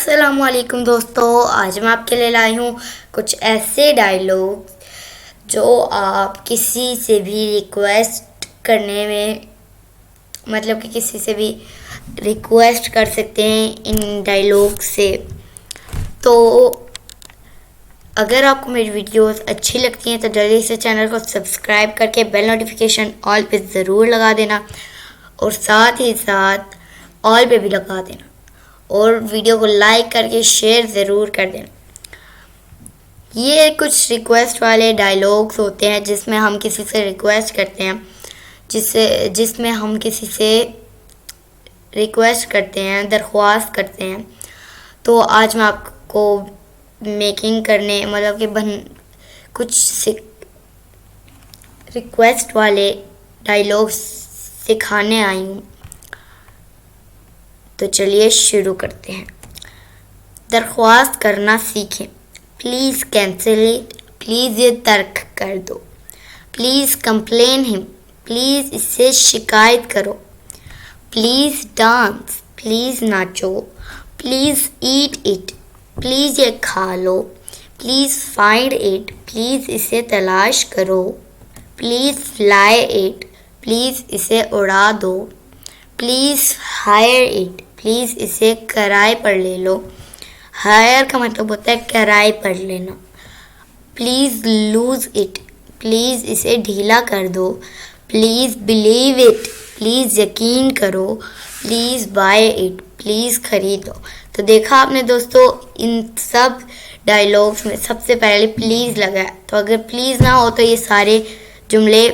अस्सलामुअलैकुम दोस्तों, आज मैं आपके लिए लाई हूँ कुछ ऐसे डायलॉग जो आप किसी से भी रिक्वेस्ट करने में मतलब कि किसी से भी रिक्वेस्ट कर सकते हैं इन डायलॉग से। तो अगर आपको मेरी वीडियोस अच्छी लगती हैं तो जल्दी से चैनल को सब्सक्राइब करके बेल नोटिफिकेशन ऑल पे ज़रूर लगा देना और साथ ही साथ ऑल पे भी लगा देना और वीडियो को लाइक करके शेयर ज़रूर कर देना। ये कुछ रिक्वेस्ट वाले डायलॉग्स होते हैं जिसमें हम किसी से रिक्वेस्ट करते हैं, जिसमें हम किसी से रिक्वेस्ट करते हैं, दरख्वास्त करते हैं। तो आज मैं आपको मेकिंग करने मतलब कि कुछ रिक्वेस्ट वाले डायलॉग्स सिखाने आई हूँ। तो चलिए शुरू करते हैं। दरख्वास्त करना सीखें। प्लीज़ कैंसिल इट, प्लीज़ ये तर्क कर दो, प्लीज़ कंप्लेन हिम, प्लीज़ इससे शिकायत करो, please dance, please nacho, please eat it, please ये खा लो, प्लीज़ फाइंड इट, प्लीज़ इसे तलाश करो, प्लीज़ फ्लाई इट, प्लीज़ इसे उड़ा दो, प्लीज़ हायर इट, प्लीज़ इसे किराए पर ले लो। हायर का मतलब होता है किराए पर लेना। प्लीज़ लूज़ इट, प्लीज़ इसे ढीला कर दो, प्लीज़ बिलीव इट, प्लीज़ यकीन करो, प्लीज़ बाय इट, प्लीज़ खरीदो। तो देखा आपने दोस्तों, इन सब डायलॉग्स में सबसे पहले प्लीज़ लगा है। तो अगर प्लीज़ ना हो तो ये सारे जुमले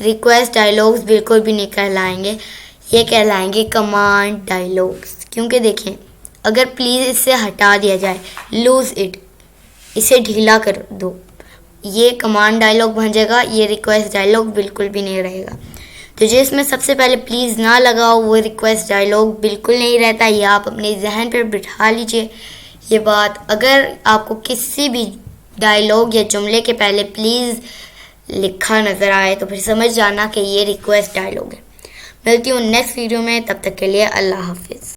रिक्वेस्ट डायलॉग्स बिल्कुल भी नहीं कहलाएंगे, ये कहलाएंगे कमांड डायलॉग्स। क्योंकि देखें, अगर प्लीज़ इससे हटा दिया जाए, लूज़ इट, इसे ढीला कर दो, ये कमांड डायलॉग बन जाएगा, ये रिक्वेस्ट डायलॉग बिल्कुल भी नहीं रहेगा। तो जिसमें सबसे पहले प्लीज़ ना लगाओ वो रिक्वेस्ट डायलॉग बिल्कुल नहीं रहता। ये आप अपने जहन पर बिठा लीजिए ये बात। अगर आपको किसी भी डायलॉग या जुमले के पहले प्लीज़ लिखा नज़र आए तो फिर समझ जाना कि ये रिक्वेस्ट डायलॉग है। मिलती हूँ नेक्स्ट वीडियो में, तब तक के लिए अल्लाह हाफिज़।